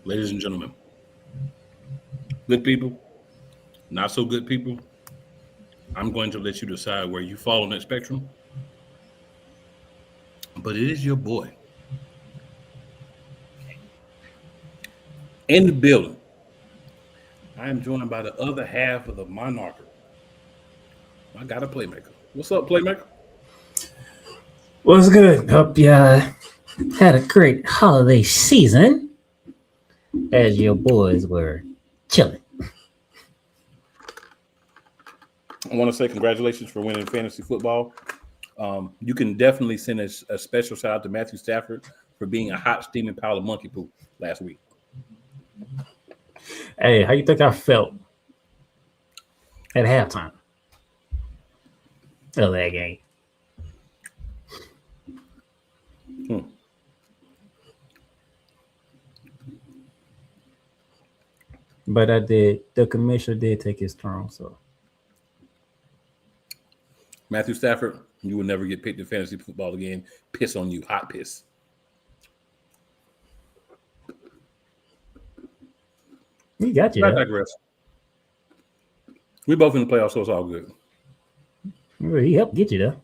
Ladies and gentlemen, good people, not so good people, I'm going to let you decide where you fall on that spectrum. But it is your boy in the building. I am joined by the other half of the Monarch. I got a playmaker. What's up, playmaker? What's good? Hope you had a great holiday season as your boys were chilling. I want to say congratulations for winning fantasy football. You can definitely send a special shout out to Matthew Stafford for being a hot, steaming pile of monkey poop last week. Hey, how you think I felt at halftime of that game? But the commissioner did take his turn, so. Matthew Stafford, you will never get picked in fantasy football again. Piss on you, hot piss. He got you. I digress. We both in the playoffs, so it's all good. Well, he helped get you there.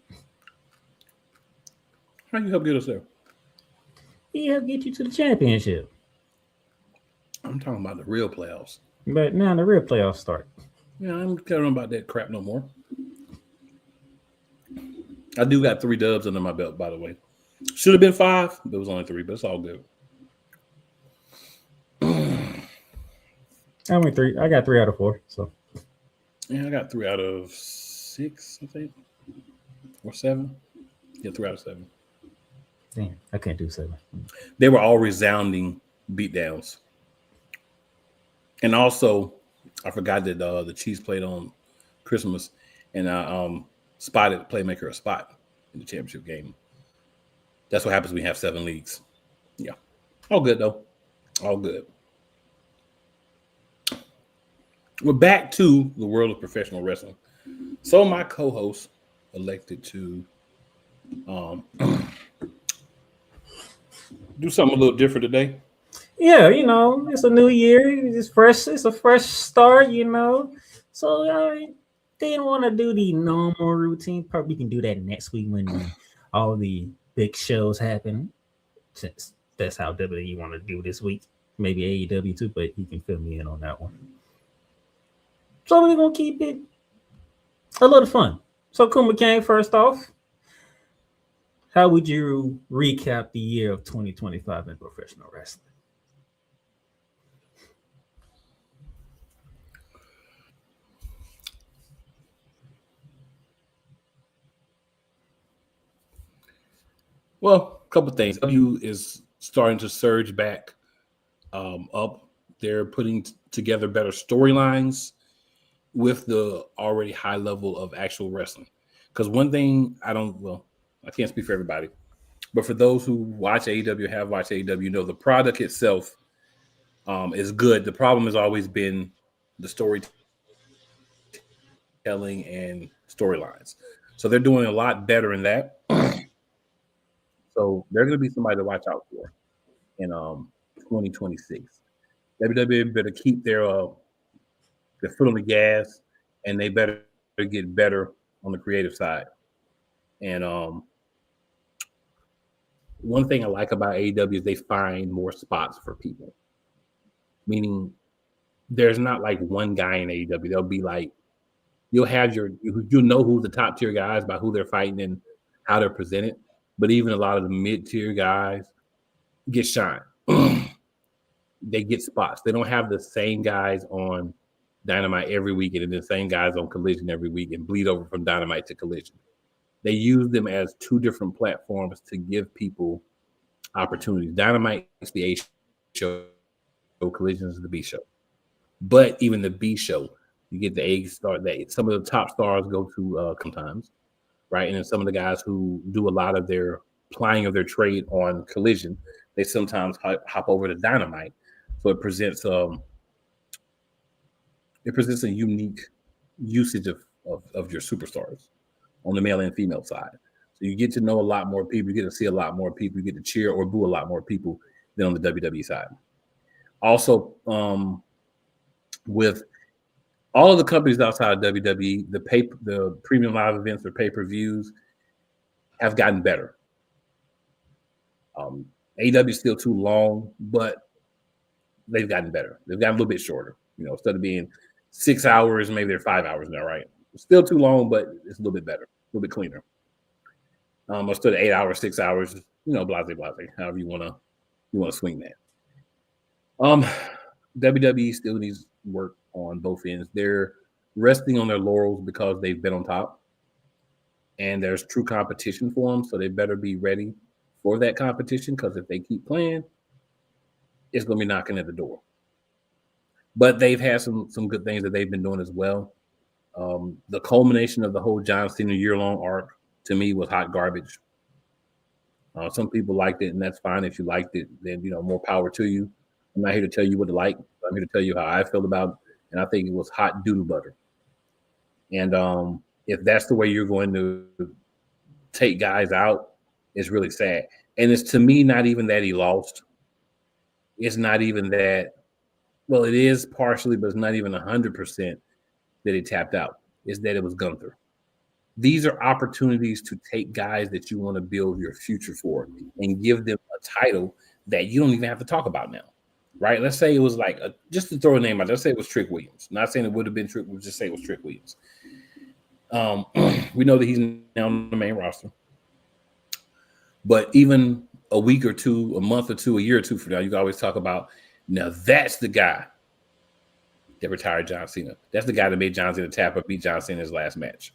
How you help get us there? He helped get you to the championship. I'm talking about the real playoffs. But now the real playoffs start. Yeah, I'm not caring about that crap no more. I do got 3 dubs under my belt, by the way. Should have been 5, but it was only 3, but it's all good. I went 3. I got 3 out of 4. So yeah, I got 3 out of 6, I think, or 7. Yeah, 3 out of 7. damn, I can't do 7. They were all resounding beatdowns. And also, I forgot that the Chiefs played on Christmas, and I spotted Playmaker a spot in the championship game. That's what happens when you have 7 leagues. Yeah. All good, though. All good. We're back to the world of professional wrestling. So my co-host elected to do something a little different today. Yeah, it's a new year. It's fresh. It's a fresh start, So I didn't want to do the normal routine part. We can do that next week when all the big shows happen. Since that's how WWE want to do this week. Maybe AEW too, but he can fill me in on that one. So we're gonna keep it a little fun. So Kuma Kane, first off, how would you recap the year of 2025 in professional wrestling? Well, a couple things. W is starting to surge back up. They're putting together better storylines with the already high level of actual wrestling. Because one thing I can't speak for everybody, but for those who watch AEW, have watched AEW, the product itself is good. The problem has always been the storytelling and storylines. So they're doing a lot better in that. So they're going to be somebody to watch out for in 2026. WWE better keep their foot on the gas, and they better get better on the creative side. And one thing I like about AEW is they find more spots for people. Meaning, there's not like one guy in AEW. There'll be like you'll know who the top tier guys by who they're fighting and how they're presented. But even a lot of the mid-tier guys get shine. They get spots. They don't have the same guys on Dynamite every week and the same guys on Collision every week and bleed over from Dynamite to Collision. They use them as 2 different platforms to give people opportunities. Dynamite is the A show, Collision is the B show. But even the B show, you get the A star. Some of the top stars go to sometimes, right? And then some of the guys who do a lot of their plying of their trade on Collision, they sometimes hop over to Dynamite. So it presents a unique usage of your superstars on the male and female side. So you get to know a lot more people. You get to see a lot more people. You get to cheer or boo a lot more people than on the WWE side. Also, with all of the companies outside of WWE, the premium live events or pay-per-views have gotten better. AEW is still too long, but they've gotten better. They've gotten a little bit shorter. Instead of being 6 hours, maybe they're 5 hours now, right? It's still too long, but it's a little bit better, a little bit cleaner. Instead of 8 hours, 6 hours, blase, however you want to swing that. WWE still needs work on both ends. They're resting on their laurels because they've been on top, and there's true competition for them, so they better be ready for that competition, because if they keep playing, it's going to be knocking at the door. But they've had some good things that they've been doing as well. The culmination of the whole John Cena year-long arc, to me, was hot garbage. Some people liked it, and that's fine. If you liked it, then more power to you. I'm not here to tell you what to like. I'm here to tell you how I feel about it, and I think it was hot doodle butter. And if that's the way you're going to take guys out, it's really sad. And it's, to me, not even that he lost. It's not even that. Well, it is partially, but it's not even 100% that he tapped out. It's that it was Gunther. These are opportunities to take guys that you want to build your future for and give them a title that you don't even have to talk about now, right? Let's say it was like, just to throw a name out, let's say it was Trick Williams. Not saying it would have been Trick, we'll just say it was Trick Williams. We know that he's now on the main roster. But even a week or two, a month or two, a year or two from now, you can always talk about, now that's the guy that retired John Cena. That's the guy that made John Cena tap or beat John Cena in his last match.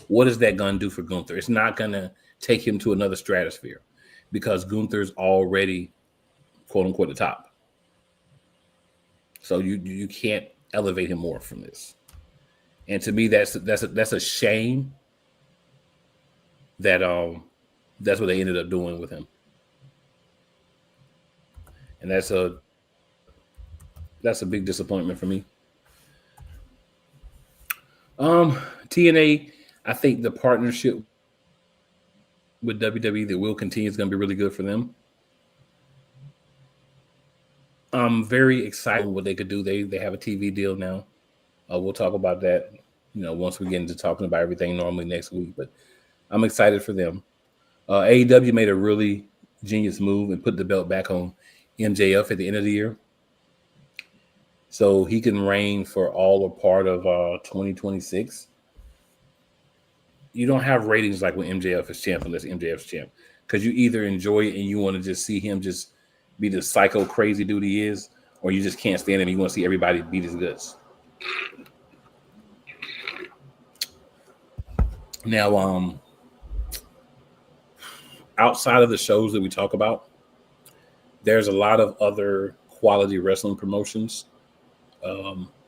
What is that going to do for Gunther? It's not going to take him to another stratosphere, because Gunther's already, quote unquote, the top. So you can't elevate him more from this. And to me, that's a shame that that's what they ended up doing with him. And that's a big disappointment for me. TNA, I think the partnership with WWE that will continue is going to be really good for them. I'm very excited what they could do. They have a TV deal now. We'll talk about that, once we get into talking about everything normally next week. But I'm excited for them. AEW made a really genius move and put the belt back on MJF at the end of the year, so he can reign for all or part of 2026. You don't have ratings like when MJF is champ unless MJF's champ, because you either enjoy it and you want to just see him just be the psycho crazy dude he is, or you just can't stand him and you want to see everybody beat his guts. Now, outside of the shows that we talk about, there's a lot of other quality wrestling promotions.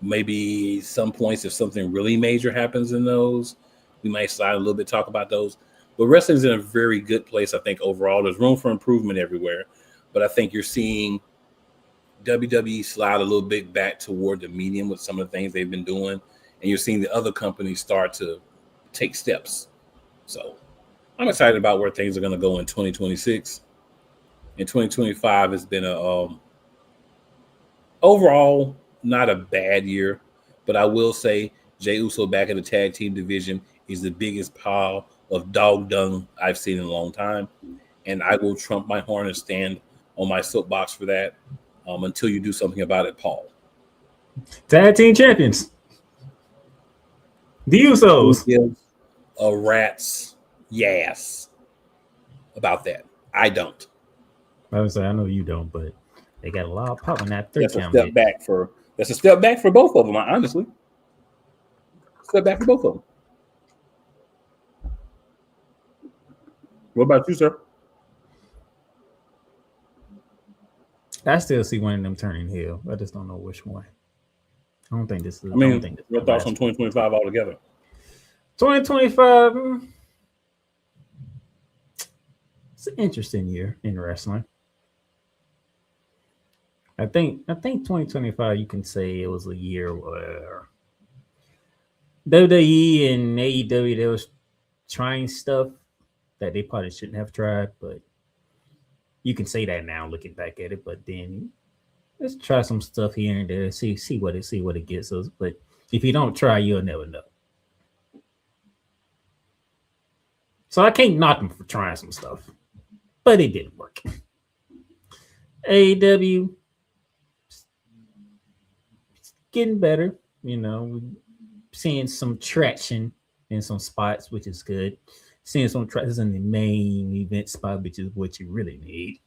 Maybe some points, if something really major happens in those, we might slide a little bit, talk about those. But wrestling's in a very good place, I think, overall. There's room for improvement everywhere. But I think you're seeing WWE slide a little bit back toward the medium with some of the things they've been doing. And you're seeing the other companies start to take steps. So I'm excited about where things are going to go in 2026. In 2025 has been overall not a bad year, but I will say Jey Uso back in the tag team division is the biggest pile of dog dung I've seen in a long time, and I will trump my horn and stand on my soapbox for that until you do something about it, Paul. Tag team champions, the Usos. Who gives a rat's yes about that? I don't. I would say I know you don't, but they got a lot of pop in that third That's a step back for both of them, honestly. Step back for both of them. What about you, sir? I still see one of them turning heel. I just don't know which one. I don't think this is. Your thoughts on 2025 altogether? 2025. It's an interesting year in wrestling. I think 2025, you can say it was a year where WWE and AEW, they was trying stuff that they probably shouldn't have tried, but you can say that now looking back at it. But then let's try some stuff here and there. See what it gets us. But if you don't try, you'll never know. So I can't knock them for trying some stuff, but it didn't work. AEW getting better, seeing some traction in some spots, which is good. Seeing some traction in the main event spot, which is what you really need.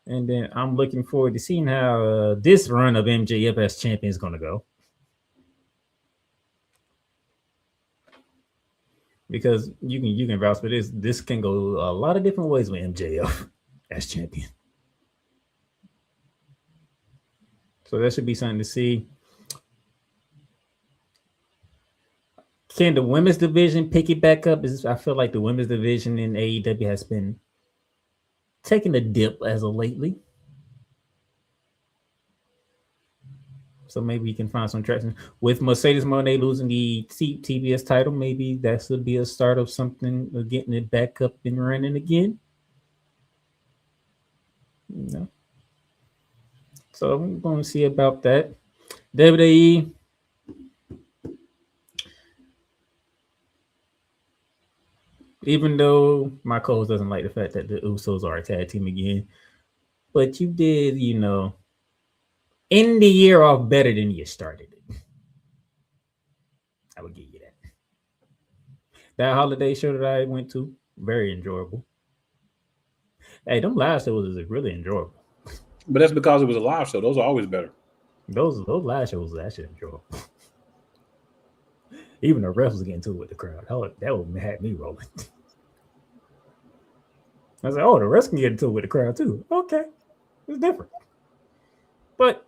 And then I'm looking forward to seeing how this run of MJF as champion is going to go. Because you can vouch for this. This can go a lot of different ways with MJF as champion. So that should be something to see. Can the women's division pick it back up? I feel like the women's division in AEW has been taking a dip as of lately. So maybe you can find some traction with Mercedes Moné losing the TBS title. Maybe that should be a start of something, getting it back up and running again. So I'm going to see about that. WWE. Even though my co-host doesn't like the fact that the Usos are a tag team again, but you did, end the year off better than you started it. I would give you that. That holiday show that I went to, very enjoyable. Hey, them live shows is really enjoyable. But that's because it was a live show. Those are always better. Those live shows are actually enjoyable. Even the refs was getting to it with the crowd. That would have me rolling. I was like, oh, the refs can get into it with the crowd too. Okay. It's different. But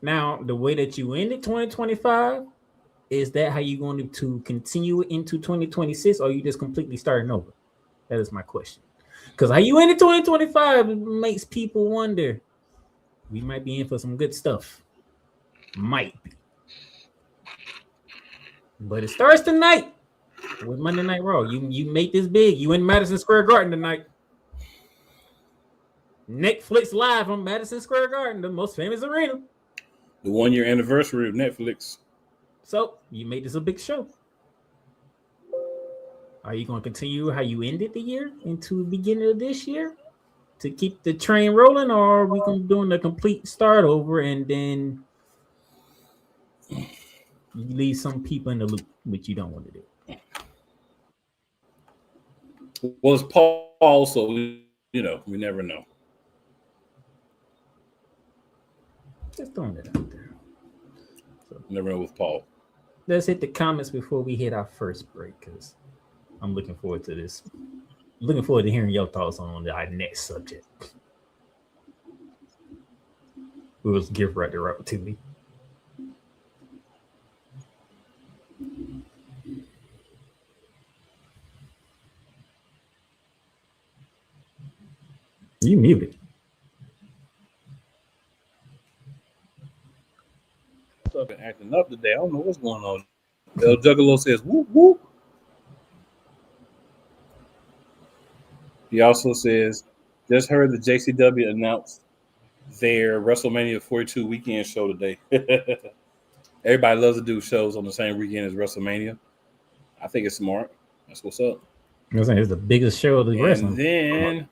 now the way that you ended 2025, is that how you going to continue it into 2026, or are you just completely starting over? That is my question. Because how you ended 2025 makes people wonder. We might be in for some good stuff. Might be. But it starts tonight with Monday Night Raw. You make this big. You in Madison Square Garden tonight. Netflix live on Madison Square Garden, the most famous arena. The 1-year anniversary of Netflix. So you made this a big show. Are you going to continue how you ended the year into the beginning of this year to keep the train rolling, or are we going to be doing a complete start over and then you leave some people in the loop, which you don't want to do? Well, it's Paul, so we never know. Just throwing it out there. So, never know with Paul. Let's hit the comments before we hit our first break, because I'm looking forward to this. Looking forward to hearing your thoughts on our next subject. We will give right the opportunity. You muted. I've been acting up today. I don't know what's going on. El Juggalo says, whoop, whoop. He also says, just heard the JCW announce their WrestleMania 42 weekend show today. Everybody loves to do shows on the same weekend as WrestleMania. I think it's smart. That's what's up. I was saying it's the biggest show of the wrestling. And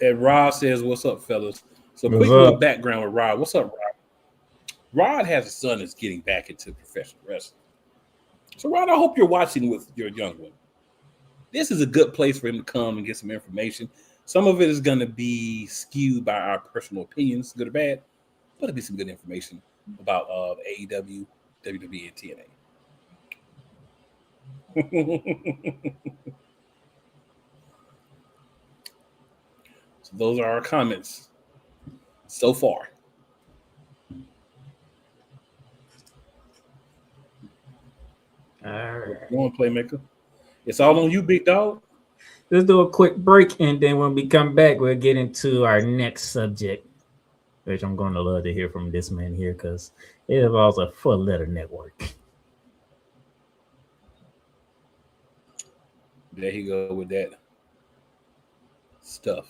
then Rod says, what's up, fellas? So quick little background with Rod. What's up, Rod? Rod has a son that's getting back into professional wrestling. So, Rod, I hope you're watching with your young one. This is a good place for him to come and get some information. Some of it is going to be skewed by our personal opinions, good or bad, but it'll be some good information about AEW, WWE, and TNA. So those are our comments so far. All right. Go on, Playmaker. It's all on you, big dog. Let's do a quick break, and then when we come back, we'll get into our next subject, which I'm going to love to hear from this man here because it involves a full-letter network. There he go with that stuff.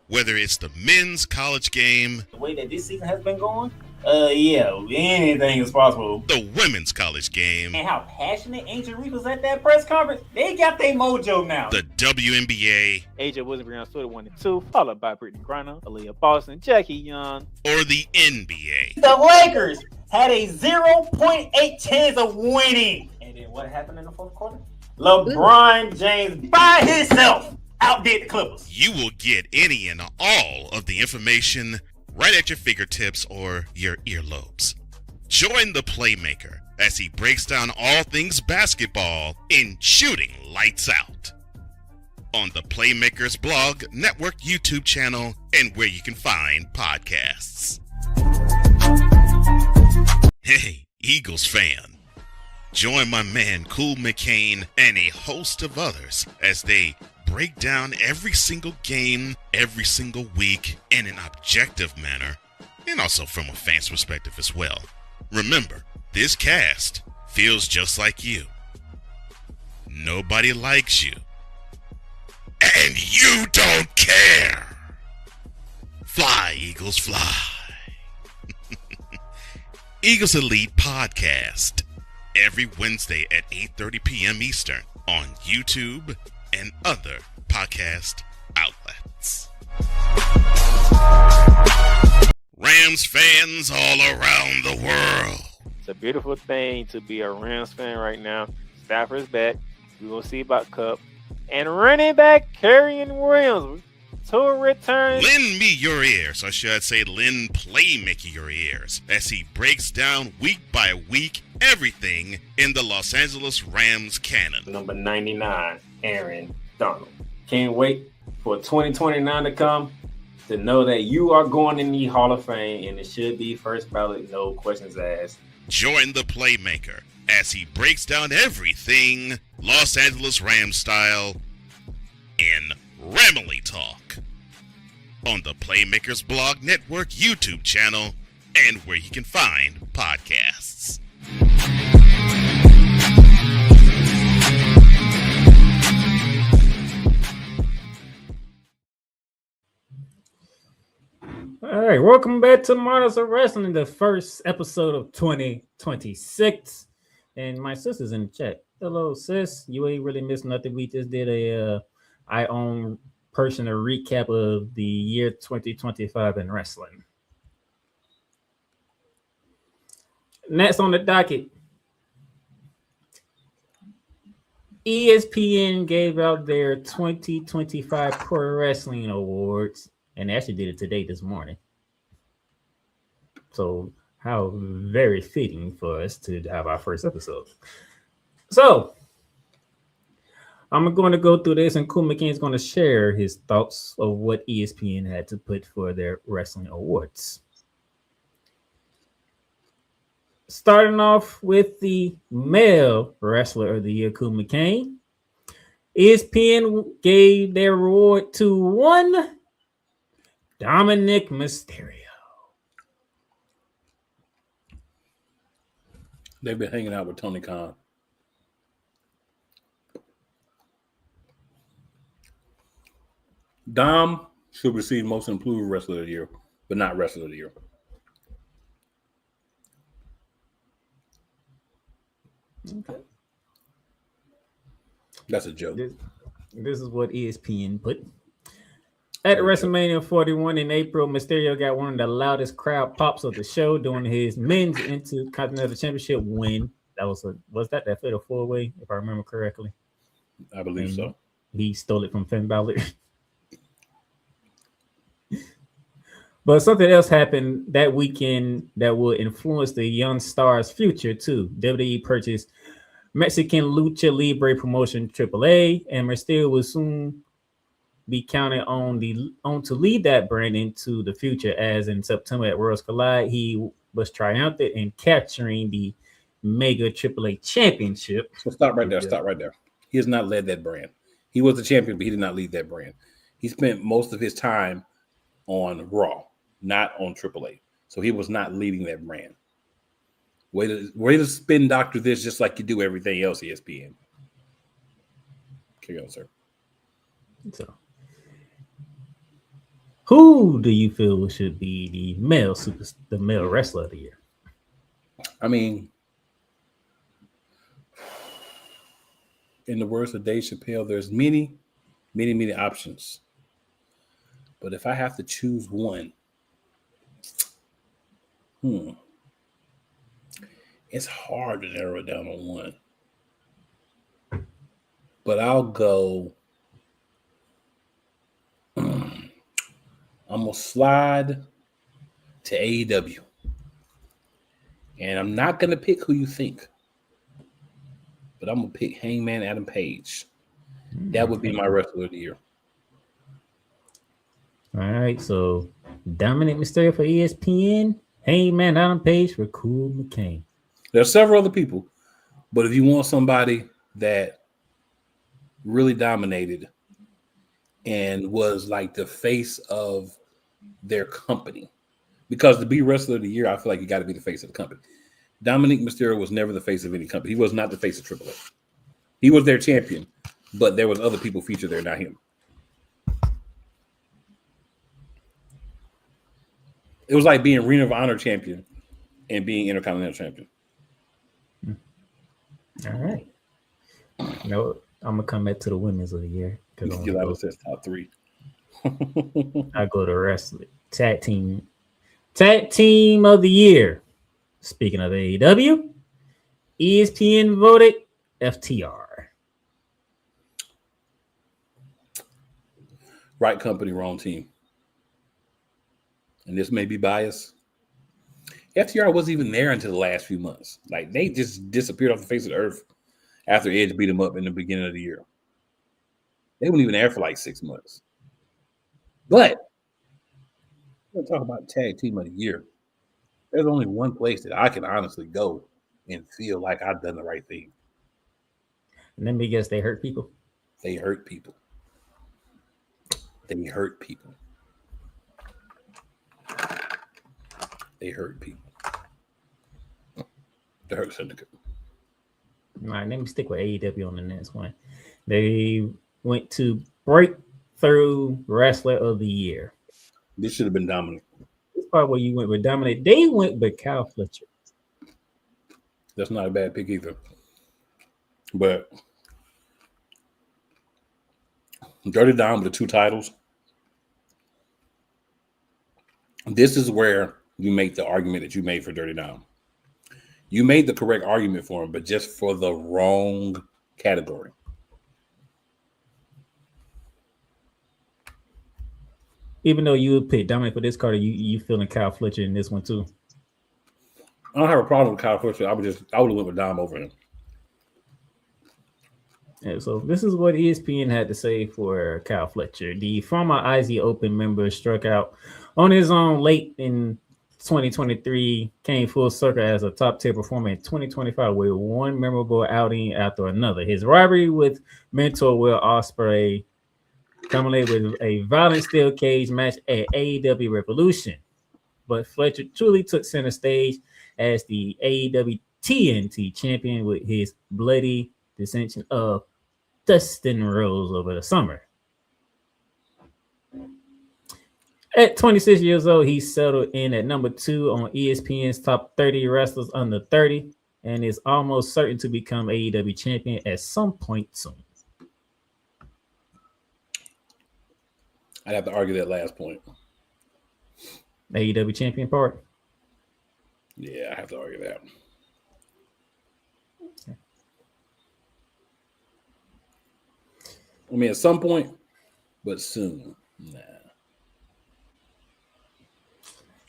Whether it's the men's college game, the way that this season has been going, yeah, anything is possible. The women's college game, and how passionate Angel Reese was at that press conference, they got their mojo now. The WNBA, AJ Wilson on Twitter 1 and 2, followed by Brittany Griner, Aaliyah Boston, Jackie Young, or the NBA. The Lakers had a 0.8 chance of winning. And then what happened in the fourth quarter? LeBron James by himself outdid the Clippers. You will get any and all of the information right at your fingertips or your earlobes. Join the Playmaker as he breaks down all things basketball in Shooting Lights Out on the Playmakers blog, network, YouTube channel, and where you can find podcasts. Hey, Eagles fan. Join my man Cool McCain and a host of others as they break down every single game, every single week in an objective manner, and also from a fan's perspective as well. Remember, this cast feels just like you. Nobody likes you. And you don't care. Fly, Eagles, fly. Eagles Elite Podcast. Every Wednesday at 8:30 p.m. Eastern on YouTube and other podcast outlets. Rams fans all around the world. It's a beautiful thing to be a Rams fan right now. Stafford's back. We're going to see about Cup. And running back Kerryon Williams to return. Lend me your ears, or should I say lend Playmaker your ears, as he breaks down week by week everything in the Los Angeles Rams canon. Number 99, Aaron Donald. Can't wait for 2029 to come to know that you are going in the Hall of Fame, and it should be first ballot, no questions asked. Join the Playmaker as he breaks down everything Los Angeles Rams style in Ramily Talk on the Playmakers blog, network, YouTube channel, and where you can find podcasts. All right, welcome back to Monarchs of Wrestling, the first episode of 2026. And my sister's in the chat. Hello, sis. You ain't really missed nothing. We just did a I own personal recap of the year 2025 in wrestling. Next on the docket, ESPN gave out their 2025 Pro Wrestling Awards, and they actually did it today, this morning. So how very fitting for us to have our first episode. So I'm going to go through this, and Cool McCain is going to share his thoughts of what ESPN had to put for their wrestling awards. Starting off with the male wrestler of the year, Cool McCain. ESPN gave their award to one Dominic Mysterio. They've been hanging out with Tony Khan. Dom should receive Most Improved Wrestler of the Year, but not Wrestler of the Year. Okay. That's a joke. This is what ESPN put. At WrestleMania 41 in April, Mysterio got one of the loudest crowd pops of the show during his men's Intercontinental Championship win. That was that fatal four-way, if I remember correctly. I believe so. He stole it from Finn Balor. But something else happened that weekend that will influence the young star's future too. WWE purchased Mexican Lucha Libre promotion AAA, and Mysterio will soon be counted on to lead that brand into the future. As in September at Worlds Collide, he was triumphant in capturing the Mega AAA Championship. So stop right there. Stop right there. He has not led that brand. He was the champion, but he did not lead that brand. He spent most of his time on Raw, not on AAA. So he was not leading that brand. Way to spin doctor this just like you do everything else, ESPN. Carry on, sir. So, who do you feel should be the male wrestler of the year? I mean, in the words of Dave Chappelle, there's many options. But if I have to choose one, it's hard to narrow it down on one. But I'll go. I'm going to slide to AEW. And I'm not going to pick who you think. But I'm going to pick Hangman Adam Page. That would be my wrestler of the year. All right, so Dominic Mysterio for ESPN, Hangman Adam Page for Cool McCain. There are several other people, but if you want somebody that really dominated and was like the face of their company, because to be wrestler of the year, I feel like you got to be the face of the company. Dominic Mysterio was never the face of any company. He was not the face of AAA. He was their champion, but there was other people featured there, not him. It was like being Ring of Honor champion and being Intercontinental champion. All right. No, I'm gonna come back to the women's of the year because Gelato says top 3. I go to wrestling tag team of the year. Speaking of AEW, ESPN voted FTR. Right company, wrong team. And this may be biased. FTR wasn't even there until the last few months. Like, they just disappeared off the face of the earth after Edge beat them up in the beginning of the year. They weren't even there for like 6 months. But we're going to talk about tag team of the year. There's only one place that I can honestly go and feel like I've done the right thing. And then because they hurt people. They hurt people. They hurt people. They hurt people. The Hurt Syndicate. All right, let me stick with AEW on the next one. They went to Breakthrough Wrestler of the Year. This should have been Dominic. This part where you went with Dominic. They went with Kyle Fletcher. That's not a bad pick either. But Dirty Dom with the 2 titles. This is where you make the argument that you made for Dirty Dom. You made the correct argument for him, but just for the wrong category. Even though you would pick Dominic for this card, you feeling Kyle Fletcher in this one too. I don't have a problem with Kyle Fletcher. I would have went with Dom over him. Yeah, so this is what ESPN had to say for Kyle Fletcher. The former IZ Open member struck out on his own late in 2023, came full circle as a top-tier performer in 2025 with one memorable outing after another. His rivalry with mentor Will Ospreay culminated with a violent steel cage match at AEW Revolution. But Fletcher truly took center stage as the AEW TNT champion with his bloody dissension of Dustin Rhodes over the summer. At 26 years old, he settled in at number 2 on ESPN's top 30 wrestlers under 30 and is almost certain to become AEW champion at some point soon. I'd have to argue that last point. AEW champion part? Yeah, I have to argue that. I mean, at some point, but soon. Nah.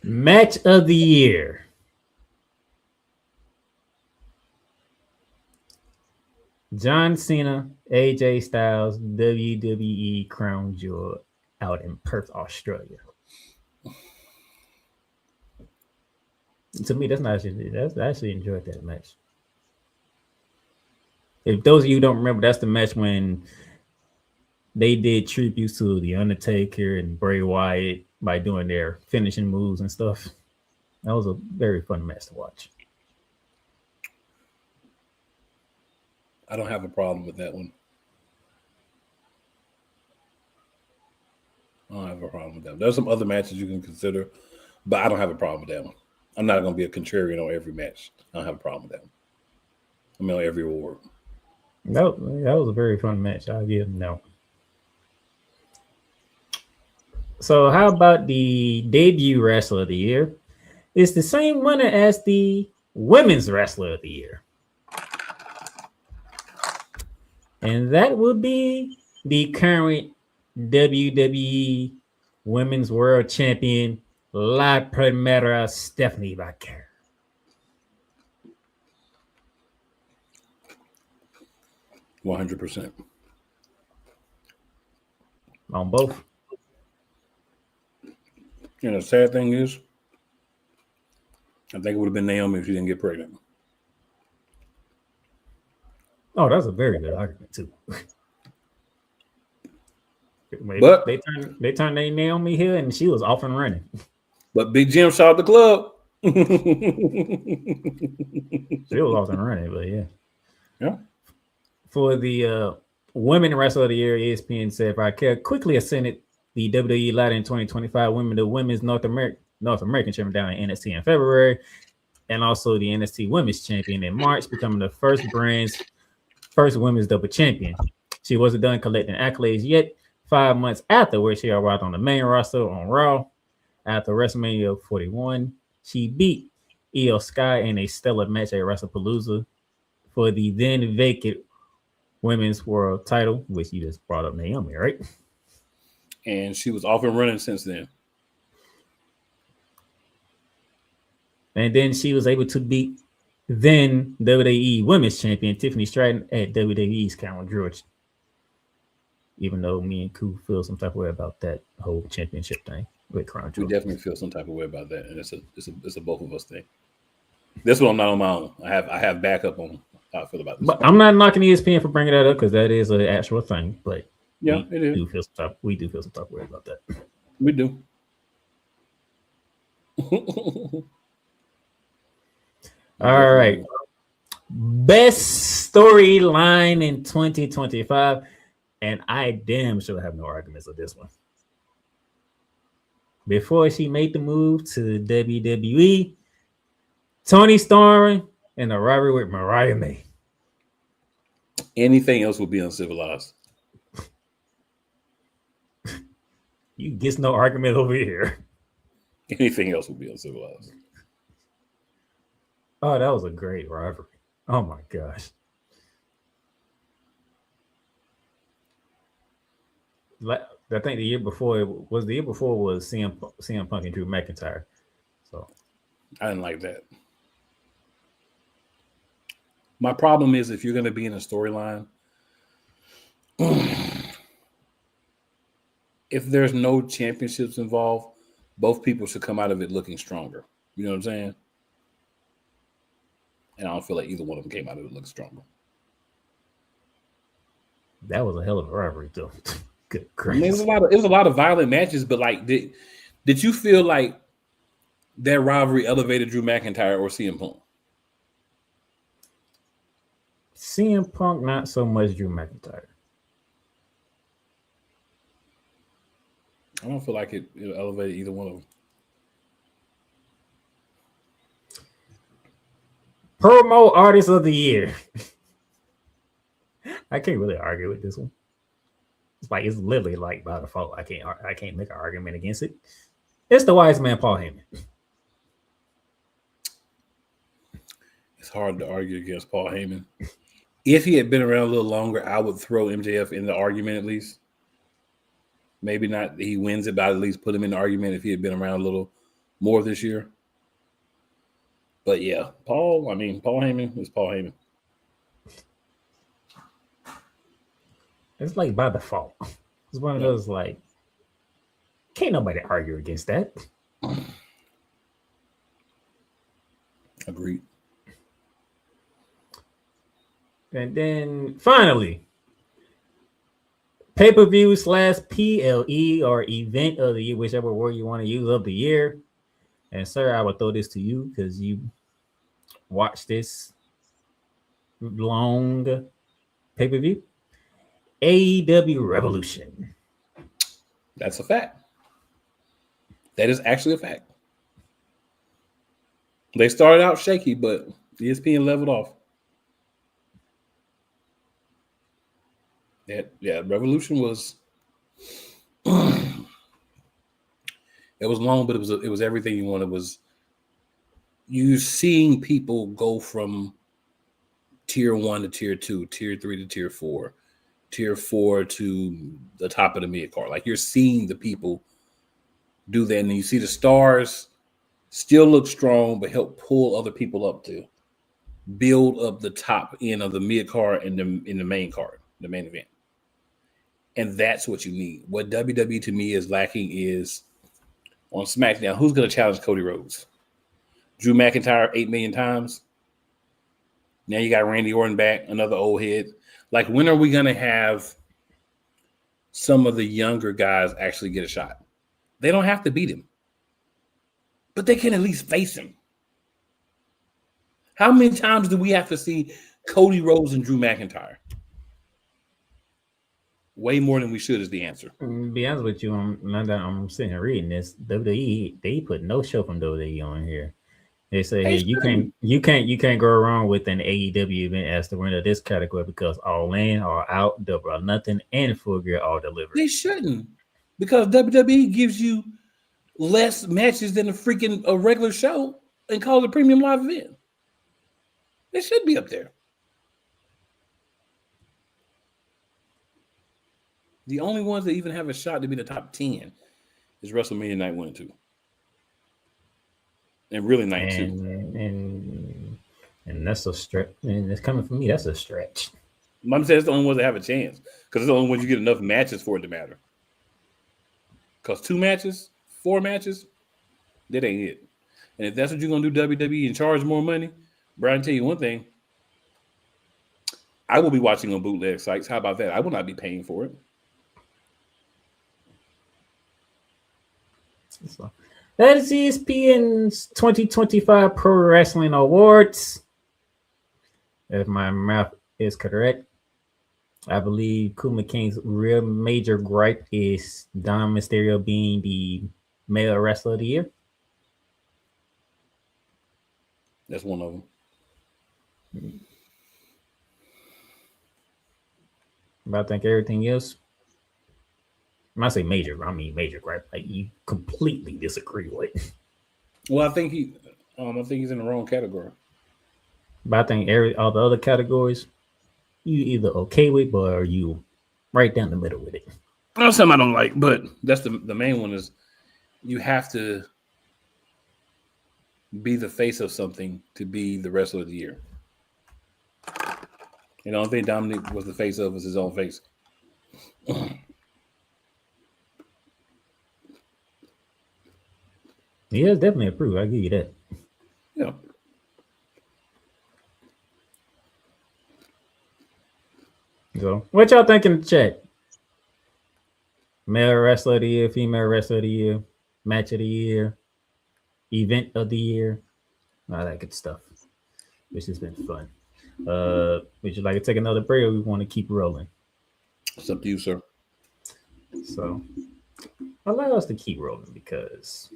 Match of the year. John Cena, AJ Styles, WWE Crown Jewel out in Perth, Australia. To me, I actually enjoyed that match. If those of you don't remember, that's the match when they did tributes to The Undertaker and Bray Wyatt by doing their finishing moves and stuff. That was a very fun match to watch. I don't have a problem with that one. I don't have a problem with that. There's some other matches you can consider, but I don't have a problem with that one. I'm not going to be a contrarian on every match. I don't have a problem with that one. I mean, on every award. That was a very fun match. I'll give them no. So how about the debut wrestler of the year? It's the same winner as the women's wrestler of the year. And that would be the current WWE Women's World Champion, La Primera Stephanie Vaquero. $100%. On both. And the sad thing is, I think it would have been Naomi if she didn't get pregnant. Oh, that's a very good argument too. But they turned their Naomi here, and she was off and running. But Big Jim shot the club. She was off and running, but yeah. Yeah. For the Women Wrestler of the Year, ESPN said Raquel quickly ascended the WWE ladder in 2025. The Women's North American Champion down in NXT in February, and also the NXT Women's Champion in March, becoming the first women's double champion. She wasn't done collecting accolades yet. 5 months afterwards, she arrived on the main roster on Raw. After WrestleMania 41, she beat Io Sky in a stellar match at WrestlePalooza for the then vacant women's world title, which you just brought up Naomi, right? And she was off and running since then. And then she was able to beat then WWE Women's Champion Tiffany Stratton at WWE's Crown Jewel. Even though me and Koo feel some type of way about that whole championship thing with Crown Jewel. We definitely feel some type of way about that, and it's a both of us thing. This one I'm not on my own. I have backup on how I feel about this. But I'm not knocking ESPN for bringing that up because that is an actual thing. But yeah, it is. We do feel some type of way about that. We do. All right. Best storyline in 2025. And I damn sure have no arguments with this one. Before she made the move to WWE, Tony Storm and the rivalry with Mariah May. Anything else would be uncivilized. You get no argument over here. Anything else would be uncivilized. Oh, that was a great rivalry. Oh my gosh. I think the year before was CM Punk and Drew McIntyre. So I didn't like that. My problem is if you're going to be in a storyline, if there's no championships involved, both people should come out of it looking stronger. You know what I'm saying? And I don't feel like either one of them came out of it looking stronger. That was a hell of a rivalry, though. Good I mean, it was a lot of violent matches, but like, did you feel like that rivalry elevated Drew McIntyre or CM Punk? CM Punk, not so much Drew McIntyre. I don't feel like it elevated either one of them. Promo Artist of the Year. I can't really argue with this one. It's literally like by default. I can't make an argument against it. It's the wise man, Paul Heyman. It's hard to argue against Paul Heyman. If he had been around a little longer, I would throw MJF in the argument at least. Maybe not he wins it, but I'd at least put him in the argument if he had been around a little more this year. But yeah, Paul Heyman is Paul Heyman. It's like by default. It's one of those like, can't nobody argue against that. Agreed. And then finally, pay-per-view / PLE or event of the year, whichever word you want to use, of the year. And sir, I will throw this to you because you watched this long pay-per-view. AEW Revolution. That's a fact. That is actually a fact. They started out shaky, but ESPN leveled off. Yeah, Revolution was it was long, but it was everything you wanted. Was you seeing people go from tier 1 to tier 2, tier 3 to tier 4, tier 4 to the top of the mid card. Like you're seeing the people do that, and then you see the stars still look strong, but help pull other people up to build up the top end of the mid card and in the main card, the main event. And that's what you need. What WWE to me is lacking is on SmackDown, who's going to challenge Cody Rhodes? Drew McIntyre 8 million times. Now you got Randy Orton back, another old head. Like, when are we going to have some of the younger guys actually get a shot? They don't have to beat him, but they can at least face him. How many times do we have to see Cody Rhodes and Drew McIntyre? Way more than we should is the answer. To be honest with you, I'm sitting here reading this. WWE, they put no show from WWE on here. They say, hey, you can't go wrong with an AEW event as the winner of this category because all in, all out, double or nothing, and full gear all delivered. They shouldn't, because WWE gives you less matches than a regular show and calls it a premium live event. They should be up there. The only ones that even have a shot to be the top 10 is WrestleMania Night 1 and 2. And really Night 2. And that's a stretch. And it's coming from me. That's a stretch. I'm saying it's the only ones that have a chance because it's the only ones you get enough matches for it to matter. Because 2 matches, 4 matches, that ain't it. And if that's what you're going to do, WWE, and charge more money, Brian, tell you one thing. I will be watching on bootleg sites. How about that? I will not be paying for it. So, that is ESPN's 2025 Pro Wrestling Awards. If my math is correct, I believe Kuma King's real major gripe is Dom Mysterio being the male wrestler of the year. That's one of them. But I think everything else, when I say major, I mean major gripe. Like you completely disagree with. Well, I think he's in the wrong category. But I think all the other categories, you either okay with, or you right down the middle with it. That's something I don't like, but that's the main one is you have to be the face of something to be the wrestler of the year. And the only thing Dominic was the face of was his own face. Yeah, it's definitely approved. I'll give you that. Yeah. So, what y'all think in the chat? Male wrestler of the year, female wrestler of the year, match of the year, event of the year, all that good stuff. Which has been fun. Would you like to take another break, or we want to keep rolling? It's up to you, sir. So, allow us to keep rolling because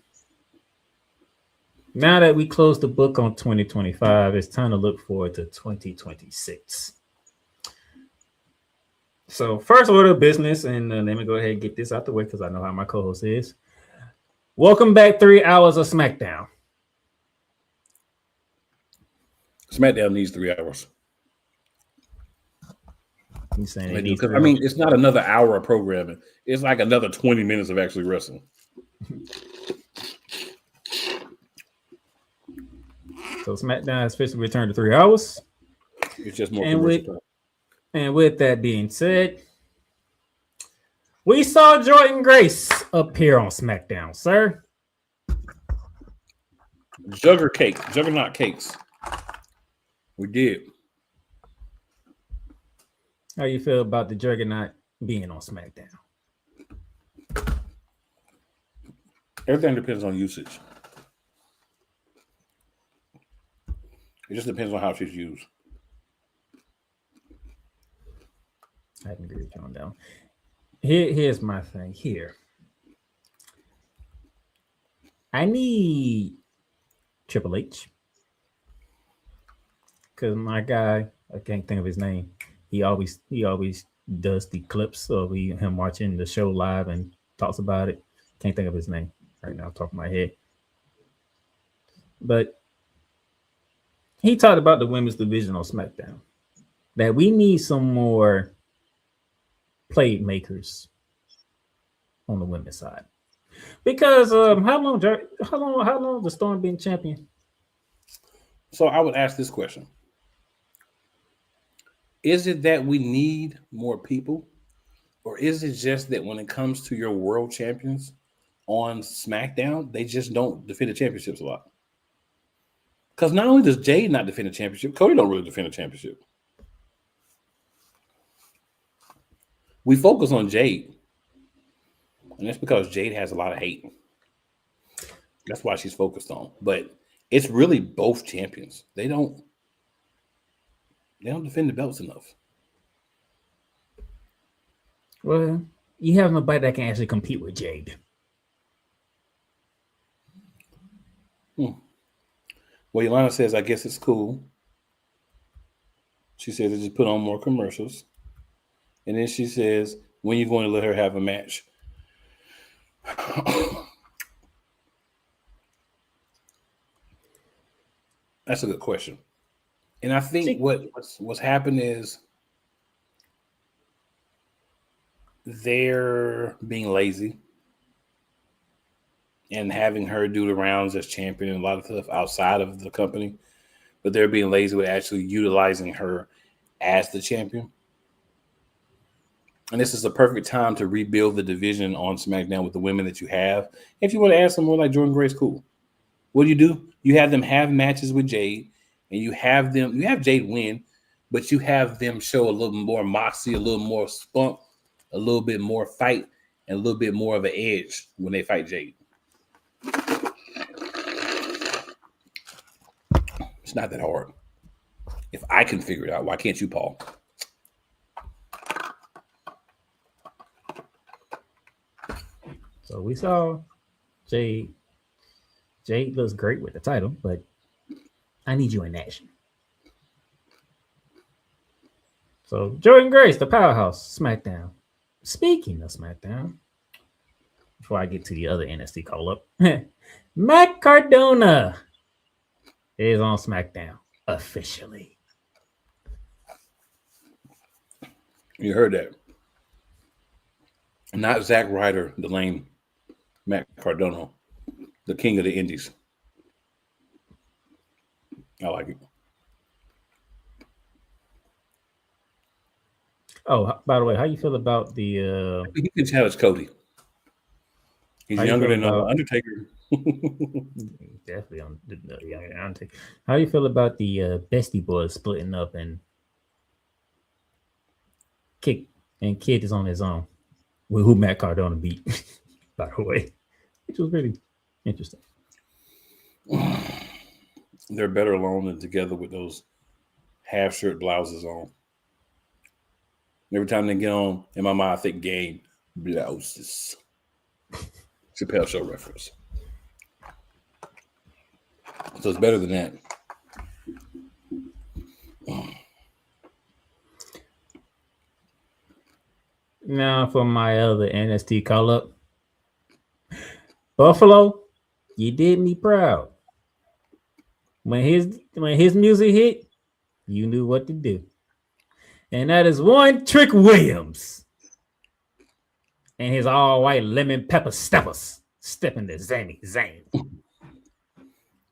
now that we close the book on 2025, it's time to look forward to 2026. So, first order of business, and let me go ahead and get this out the way because I know how my co-host is. Welcome back, 3 hours of SmackDown. SmackDown needs 3 hours. You saying I mean, it's not another hour of programming. It's like another 20 minutes of actually wrestling. So SmackDown has officially returned to 3 hours. It's just more And commercial time. And with that being said, we saw Jordan Grace appear on SmackDown, sir. Juggernaut cakes. We did. How you feel about the Juggernaut being on SmackDown? Everything depends on usage. It just depends on how she's used. I can agree with you on that. Here's my thing here. I need Triple H. Because my guy, I can't think of his name. He always does the clips of him watching the show live and talks about it. Can't think of his name right now, top of my head. But he talked about the women's division on SmackDown. That we need some more playmakers on the women's side. Because how long has the Storm been champion? So I would ask this question. Is it that we need more people? Or is it just that when it comes to your world champions on SmackDown, they just don't defend the championships a lot? Because not only does Jade not defend the championship, Cody don't really defend the championship. We focus on Jade. And that's because Jade has a lot of hate. That's why she's focused on. But it's really both champions. They don't defend the belts enough. Well, you have nobody that can actually compete with Jade. Well, Yolanda says, I guess it's cool. She says they just put on more commercials. And then she says, when are you going to let her have a match? That's a good question. And I think what's happened is they're being lazy and having her do the rounds as champion and a lot of stuff outside of the company. But they're being lazy with actually utilizing her as the champion. And this is the perfect time to rebuild the division on SmackDown with the women that you have. If you want to add someone like Jordan Grace, cool. What do? You have them have matches with Jade, and you have Jade win, but you have them show a little more moxie, a little more spunk, a little bit more fight, and a little bit more of an edge when they fight Jade. It's not that hard. If I can figure it out, why can't you, Paul? So we saw Jade. Jade looks great with the title, but I need you in action. So Jordan Grace, the powerhouse, SmackDown. Speaking of SmackDown, before I get to the other NXT call up, Matt Cardona is on SmackDown officially. You heard that. Not Zack Ryder, the lame Matt Cardona, the king of the indies. I like it. Oh, by the way, how you feel about the? He can challenge Cody. He's younger than Undertaker. Definitely on the younger Undertaker. How you feel about the Bestie Boys splitting up and Kid is on his own with who Matt Cardona beat, by the way, which was really interesting. They're better alone than together with those half shirt blouses on. Every time they get on, in my mind, I think game blouses. Chappelle Show reference. So it's better than that. Now for my other NXT call up. Buffalo, you did me proud. When his music hit, you knew what to do. And that is One Trick Williams. And his all white lemon pepper steppers stepping to Zane.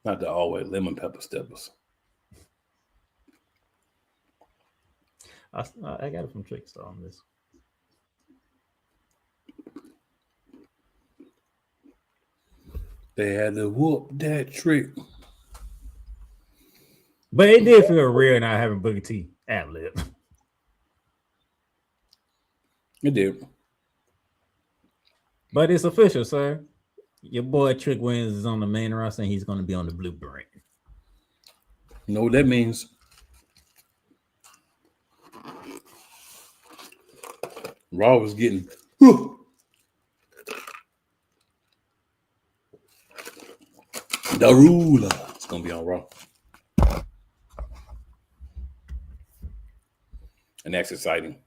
Not the always lemon pepper steppers. I got it from Trickstar on this. They had to whoop that trick. But it did feel real not having Booker T ad lib. It did. But it's official, sir. Your boy Trick Williams is on the main roster and he's going to be on the Blueprint. You know what that means? Raw was getting the ruler. It's gonna be on Raw, and that's exciting.